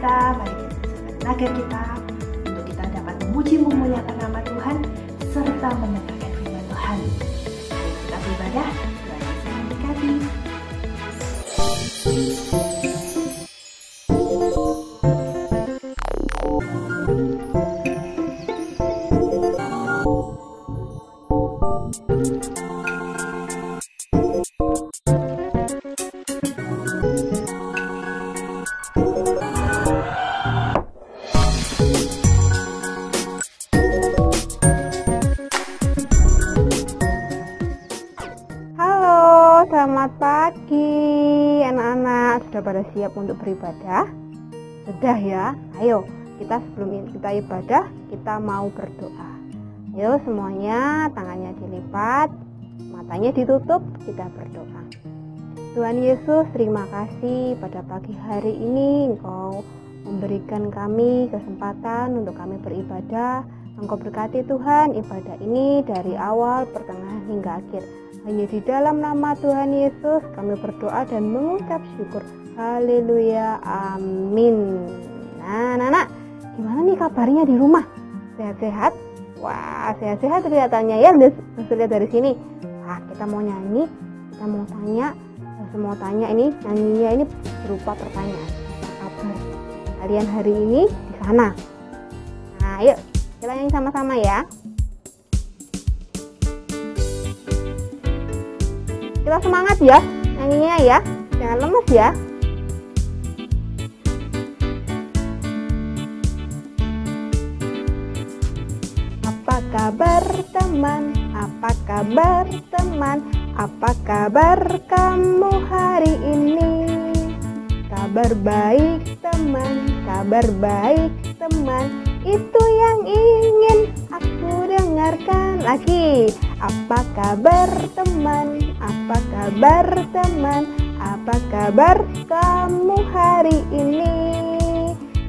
kita, mari kita siapkan tenaga kita untuk kita dapat memuji memuliakan nama Tuhan serta mendengarkan firman Tuhan. Mari kita beribadah. Tuhan Yesus memberkati. Selamat pagi anak-anak, sudah pada siap untuk beribadah? Sudah ya? Ayo kita sebelum kita ibadah kita mau berdoa. Ayo semuanya tangannya dilipat, matanya ditutup, kita berdoa. Tuhan Yesus, terima kasih pada pagi hari ini Engkau memberikan kami kesempatan untuk kami beribadah. Engkau berkati Tuhan ibadah ini dari awal, pertengahan hingga akhir. Hanya di dalam nama Tuhan Yesus kami berdoa dan mengucap syukur. Haleluya, amin. Nah, anak-anak, gimana nih kabarnya di rumah? Sehat-sehat? Wah, sehat-sehat kelihatannya ya, bisa lihat dari sini. Wah, kita mau nyanyi, kita mau tanya. Semua tanya ini, nyanyinya ini berupa pertanyaan. Apa kabar kalian hari ini di sana? Nah, yuk kita nyanyi sama-sama ya. Kita semangat ya nyanyinya ya, jangan lemes ya. Apa kabar teman? Apa kabar teman? Apa kabar kamu hari ini? Kabar baik teman, kabar baik teman. Itu yang ingin aku dengarkan lagi. Apa kabar teman? Apa kabar teman? Apa kabar kamu hari ini?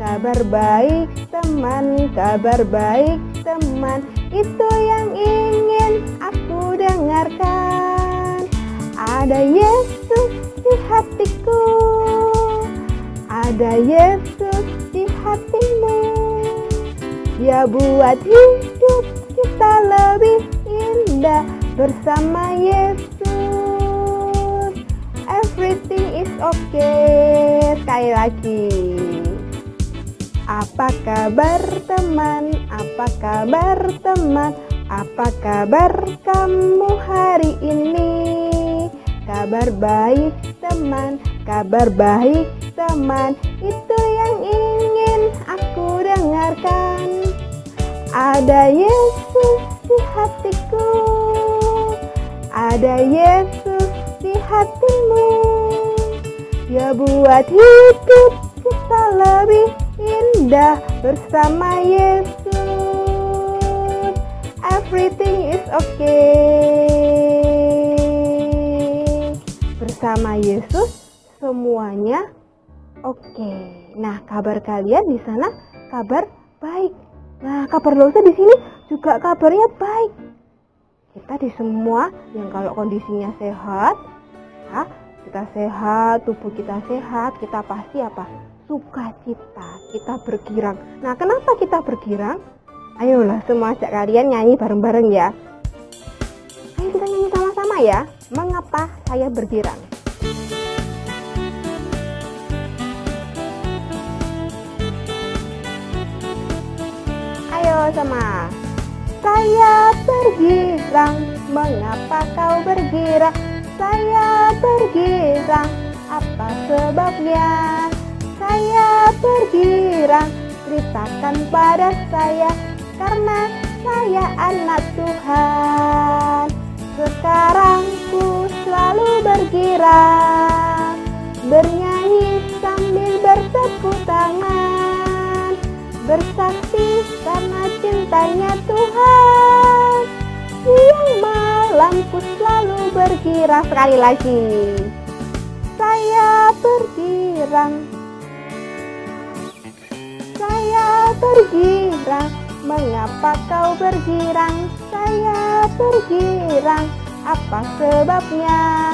Kabar baik teman, kabar baik teman. Itu yang ingin aku dengarkan. Ada Yesus di hatiku, ada Yesus di hatimu. Dia buat hidup kita lebih indah bersama Yesus. Everything is okay. Sekali lagi. Apa kabar teman? Apa kabar teman? Apa kabar kamu hari ini? Kabar baik teman, kabar baik teman. Itu yang ingin aku dengarkan. Ada Yesus di hatiku, ada Yesus di hatimu. Dia buat hidup kita lebih indah bersama Yesus. Everything is okay. Bersama Yesus semuanya oke. Nah, kabar kalian di sana kabar baik. Nah, kabar Losa di sini juga kabarnya baik. Kita di semua yang kalau kondisinya sehat, ya, kita sehat, tubuh kita sehat, kita pasti apa? Sukacita, kita bergirang. Nah, kenapa kita bergirang? Ayolah semua ajak kalian nyanyi bareng-bareng ya. Ayo kita nyanyi sama-sama ya. Mengapa saya bergirang? Ayo sama. Saya bergirang, mengapa kau bergirang? Saya bergirang, apa sebabnya? Saya bergirang, ceritakan pada saya, karena saya anak Tuhan. Sekarang ku selalu bergirang, bernyanyi sambil bertepuk tangan, bersaksi karena cintanya Tuhan. Siang malam ku selalu bergirang. Sekali lagi. Saya bergirang, saya bergirang. Mengapa kau bergirang? Saya bergirang. Apa sebabnya?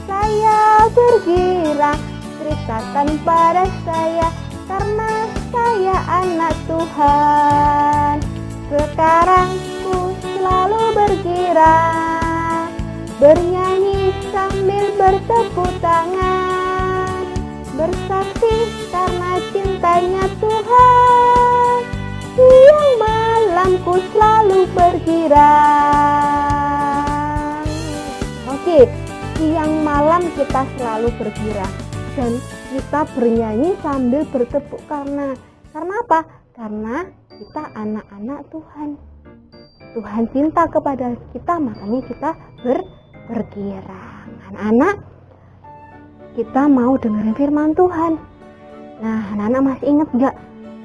Saya bergirang. Ceritakan pada saya, karena saya anak Tuhan. Sekarang ku selalu bergirang, bernyanyi sambil bertepuk tangan, bersaksi karena cintanya Tuhan. Siang malam ku selalu bergirang. Oke, siang malam kita selalu bergirang dan kita bernyanyi sambil bertepuk karena apa? Karena kita anak-anak Tuhan. Tuhan cinta kepada kita, makanya kita bergirang. Anak-anak, kita mau dengerin firman Tuhan. Nah, anak-anak masih ingat gak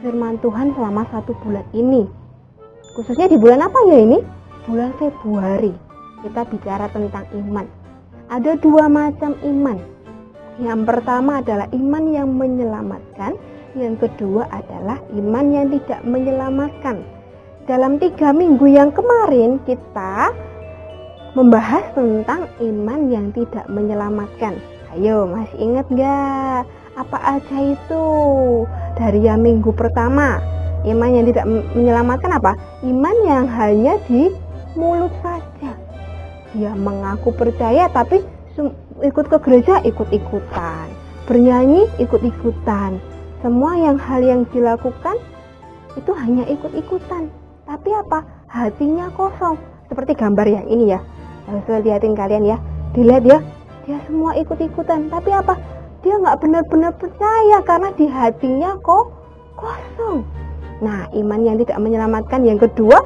firman Tuhan selama 1 bulan ini? Khususnya di bulan apa ya ini? Bulan Februari. Kita bicara tentang iman. Ada 2 macam iman. Yang pertama adalah iman yang menyelamatkan. Yang kedua adalah iman yang tidak menyelamatkan. Dalam 3 minggu yang kemarin kita membahas tentang iman yang tidak menyelamatkan. Ayo, masih ingat gak? Apa aja itu? Dari yang minggu pertama, iman yang tidak menyelamatkan apa? Iman yang hanya di mulut saja. Dia mengaku percaya tapi ikut ke gereja ikut-ikutan, bernyanyi ikut-ikutan. Semua hal yang dilakukan itu hanya ikut-ikutan. Tapi apa? Hatinya kosong. Seperti gambar yang ini ya. Saya lihatin kalian ya. Dilihat ya. Dia semua ikut-ikutan. Tapi apa? Dia nggak benar-benar percaya karena di hatinya kok kosong. Nah, iman yang tidak menyelamatkan yang kedua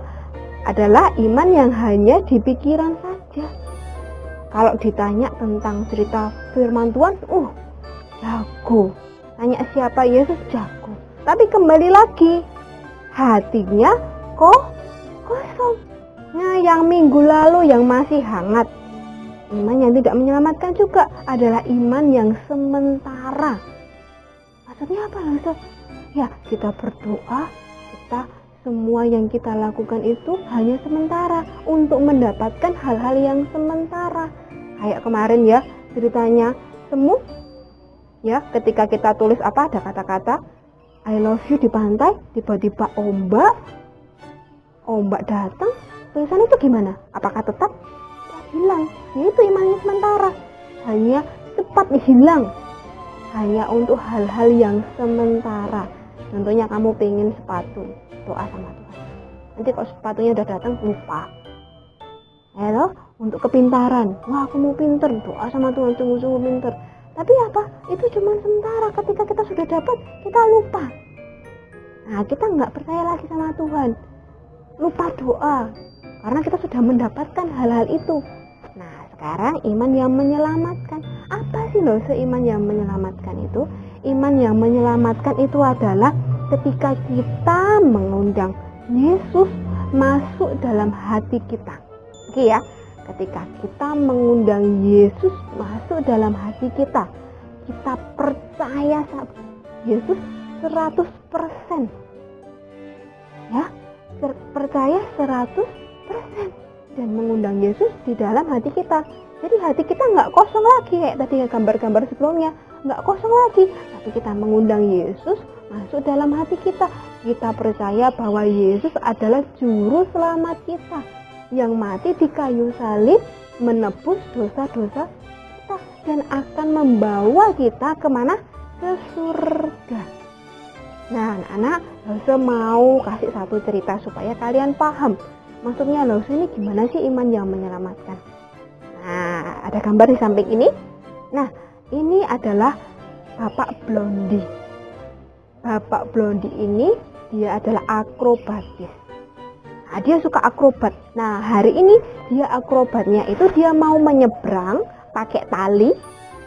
adalah iman yang hanya di pikiran saja. Kalau ditanya tentang cerita firman Tuhan, jago. Tanya siapa Yesus, jago. Tapi kembali lagi, hatinya kok kosong. Nah, yang minggu lalu yang masih hangat, iman yang tidak menyelamatkan juga adalah iman yang sementara. Maksudnya apa, Ustaz? Ya, kita berdoa, semua yang kita lakukan itu hanya sementara untuk mendapatkan hal-hal yang sementara. Kayak kemarin ya, ceritanya semut. Ya, ketika kita tulis ada kata-kata I love you di pantai, tiba-tiba ombak datang, tulisan itu gimana? Apakah tetap hilang? Itu imannya sementara, hanya cepat hilang, hanya untuk hal-hal yang sementara. Contohnya kamu pengen sepatu, doa sama Tuhan. Nanti kalau sepatunya udah datang lupa. Untuk kepintaran, aku mau pinter, doa sama Tuhan, sungguh-sungguh pinter. Tapi apa? Itu cuma sementara. Ketika kita sudah dapat, kita lupa. Nah, kita nggak percaya lagi sama Tuhan. Lupa doa. Karena kita sudah mendapatkan hal-hal itu. Nah, sekarang iman yang menyelamatkan. Apa sih iman yang menyelamatkan itu? Iman yang menyelamatkan itu adalah ketika kita mengundang Yesus masuk dalam hati kita. Oke ya? Ketika kita mengundang Yesus masuk dalam hati kita, kita percaya Yesus 100%. Ya, percaya 100% dan mengundang Yesus di dalam hati kita. Jadi hati kita nggak kosong lagi kayak tadi gambar-gambar sebelumnya, nggak kosong lagi. Tapi kita mengundang Yesus masuk dalam hati kita. Kita percaya bahwa Yesus adalah juru selamat kita, yang mati di kayu salib menebus dosa-dosa kita dan akan membawa kita kemana? Ke surga. Nah, anak-anak, Lause mau kasih satu cerita supaya kalian paham. Maksudnya Lause ini gimana sih iman yang menyelamatkan? Nah, ada gambar di samping ini. Nah, ini adalah Bapak Blondi. Bapak Blondi ini dia adalah akrobatis. Nah, dia suka akrobat. Nah, hari ini dia akrobatnya itu dia mau menyeberang pakai tali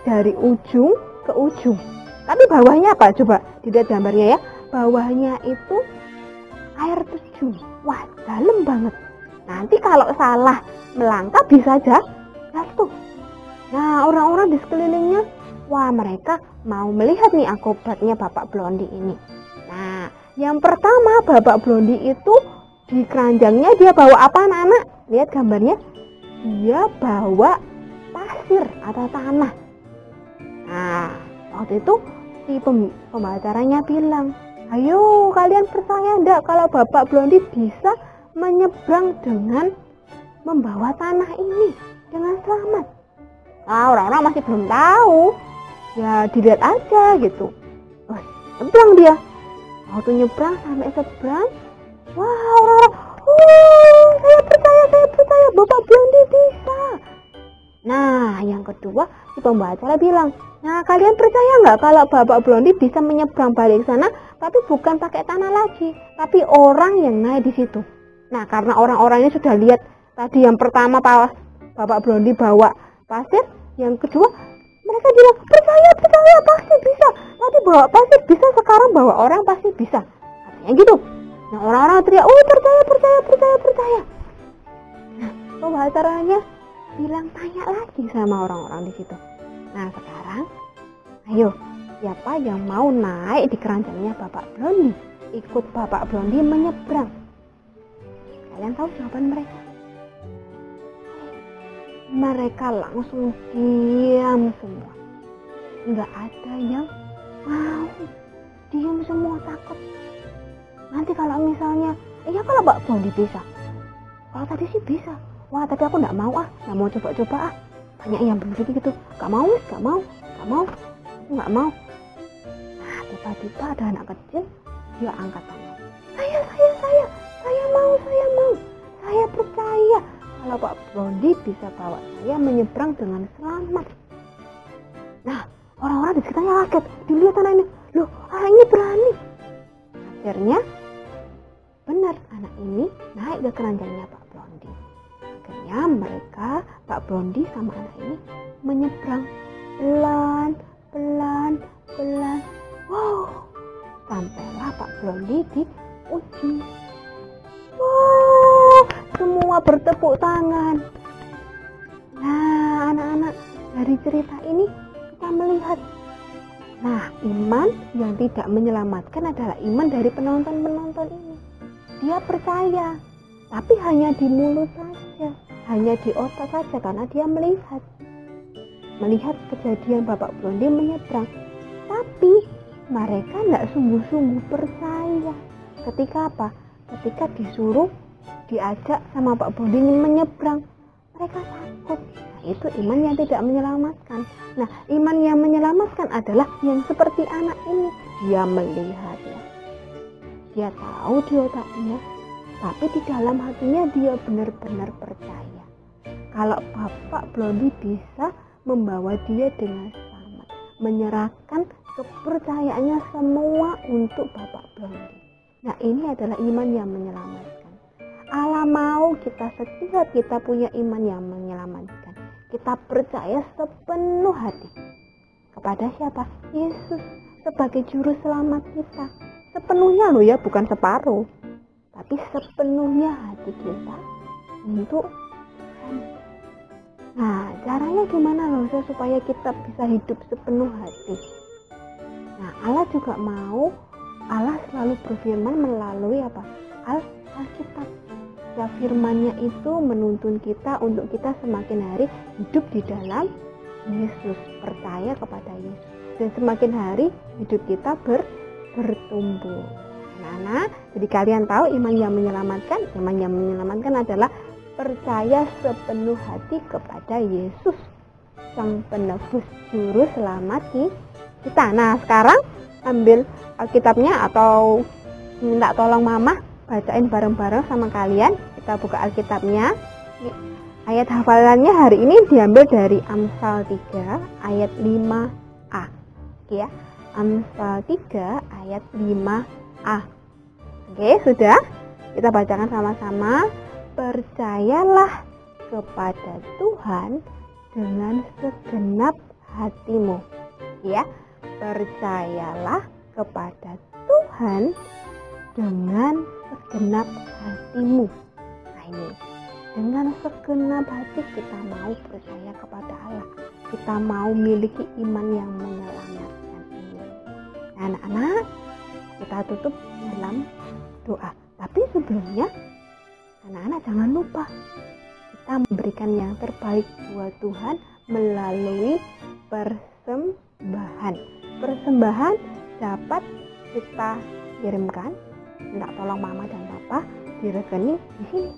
dari ujung ke ujung. Tapi bawahnya apa? Coba dilihat gambarnya ya. Bawahnya itu air terjun. Wah, dalam banget. Nanti kalau salah melangkah bisa jatuh. Nah, orang-orang di sekelilingnya, wah, mereka mau melihat nih akrobatnya Bapak Blondi ini. Nah, yang pertama Bapak Blondi itu di keranjangnya dia bawa apa, anak-anak? Lihat gambarnya. Dia bawa pasir atau tanah. Nah, waktu itu si pembicaranya bilang, ayo kalian percaya enggak kalau Bapak Blondi bisa menyeberang dengan membawa tanah ini dengan selamat? Nah, orang-orang masih belum tahu, ya dilihat aja gitu. Wah, nyebrang dia. Waktu nyebrang sampai seberang, wah orang-orang, saya percaya Bapak Blondi bisa. Nah, yang kedua si pembaca bilang, nah kalian percaya nggak kalau Bapak Blondi bisa menyeberang balik sana, tapi bukan pakai tanah lagi, tapi orang yang naik di situ. Nah, karena orang-orangnya sudah lihat tadi yang pertama Bapak Blondi bawa pasir, yang kedua mereka bilang percaya pasti bisa. Tadi bawa pasir bisa, sekarang bawa orang pasti bisa. Katanya gitu. Nah, orang-orang teriak, percaya. Nah, pembacaranya bilang tanya lagi sama orang-orang di situ. Nah, sekarang ayo, siapa yang mau naik di keranjangnya Bapak Blondi? Ikut Bapak Blondi menyeberang. Kalian tahu jawaban mereka? Mereka langsung diam semua. Nggak ada yang mau. Diam semua, takut. Nanti kalau misalnya, iya kalau Bapak Blondi bisa. Kalau tadi sih bisa. Wah, tapi aku nggak mau nggak mau coba-coba Banyak yang begitu gitu, nggak mau. Aku nggak mau. Nah, tiba-tiba ada anak kecil, dia angkat tangan. Saya mau. Saya percaya kalau Pak Blondi bisa bawa saya menyeberang dengan selamat. Nah, orang-orang di sekitarnya kaget, dilihat anak ini, loh, anak ini berani. Akhirnya, benar anak ini naik ke keranjangnya Pak Blondi. Akhirnya mereka, Pak Blondi sama anak ini menyeberang pelan. Wow, sampailah Pak Blondi di ujung. Wow, semua bertepuk tangan. Nah, anak-anak, dari cerita ini kita melihat, nah, iman yang tidak menyelamatkan adalah iman dari penonton-penonton ini. Dia percaya, tapi hanya di mulut saja, hanya di otak saja, karena dia melihat kejadian Bapak Blondi menyeberang. Tapi mereka tidak sungguh-sungguh percaya. Ketika apa? Ketika disuruh, diajak sama Pak Blondi menyeberang, mereka takut. Nah, itu iman yang tidak menyelamatkan. Nah, iman yang menyelamatkan adalah yang seperti anak ini. Dia melihat, ya. Dia tahu di otaknya, tapi di dalam hatinya dia benar-benar percaya kalau Bapak Blondi bisa membawa dia dengan selamat, menyerahkan kepercayaannya semua untuk Bapak Blondi. Nah, ini adalah iman yang menyelamatkan. Allah mau kita, setiap kita punya iman yang menyelamatkan. Kita percaya sepenuh hati kepada siapa? Yesus sebagai juru selamat kita. Sepenuhnya loh ya, bukan separuh, tapi sepenuhnya hati kita untuk Tuhan. Nah, caranya gimana loh supaya kita bisa hidup sepenuh hati? Nah, Allah juga mau, Allah selalu berfirman melalui apa? Alkitab. Ya, firman-Nya itu menuntun kita untuk kita semakin hari hidup di dalam Yesus, percaya kepada Yesus, dan semakin hari hidup kita bertumbuh. Nah, jadi kalian tahu iman yang menyelamatkan. Iman yang menyelamatkan adalah percaya sepenuh hati kepada Yesus, Sang Penebus, Juru Selamat kita. Nah, sekarang ambil Alkitabnya atau minta tolong Mama bacain bareng-bareng sama kalian. Kita buka Alkitabnya. Ayat hafalannya hari ini diambil dari Amsal 3 ayat 5a. Oke ya. Amsal 3 ayat 5a. Oke, sudah? Kita bacakan sama-sama. Percayalah kepada Tuhan dengan segenap hatimu. Ya, percayalah kepada Tuhan dengan segenap hatimu. Nah, ini dengan segenap hati kita mau percaya kepada Allah. Kita mau miliki iman yang menyelamatkan ini. Nah, anak-anak, kita tutup dalam doa. Tapi sebelumnya, anak-anak jangan lupa kita memberikan yang terbaik buat Tuhan melalui persembahan. persembahan dapat kita kirimkan, minta tolong mama dan papa di rekening di sini.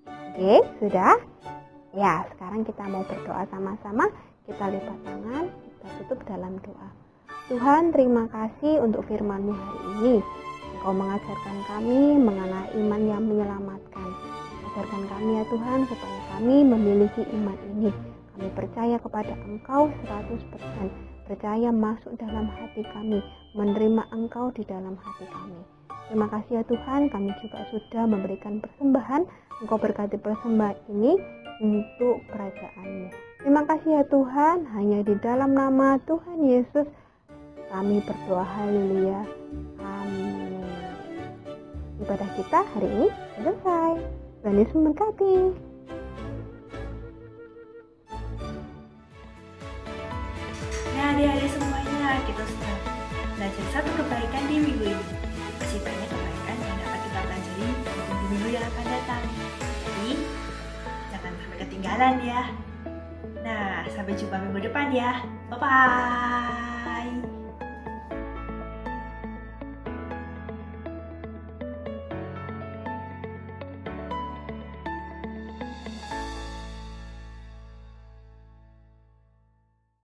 Oke, sudah? Ya, sekarang kita mau berdoa sama-sama. Kita lipat tangan, kita tutup dalam doa. Tuhan, terima kasih untuk firman-Mu hari ini. Engkau mengajarkan kami mengenai iman yang menyelamatkan. Ajarkan kami ya Tuhan, supaya kami memiliki iman ini. Kami percaya kepada Engkau 100%. Percaya masuk dalam hati kami, menerima Engkau di dalam hati kami. Terima kasih ya Tuhan, kami juga sudah memberikan persembahan. Engkau berkati persembahan ini untuk kerajaan-Mu. Terima kasih ya Tuhan, hanya di dalam nama Tuhan Yesus kami berdoa, haleluya, amin. Ibadah kita hari ini selesai. Tuhan Yesus memberkati. Nah, adik-adik semuanya, kita sudah belajar satu kebaikan di minggu ini. Masih banyak kebaikan yang dapat kita pelajari di minggu yang akan datang. Jadi, jangan sampai ketinggalan ya. Nah, sampai jumpa minggu depan ya. Bye-bye.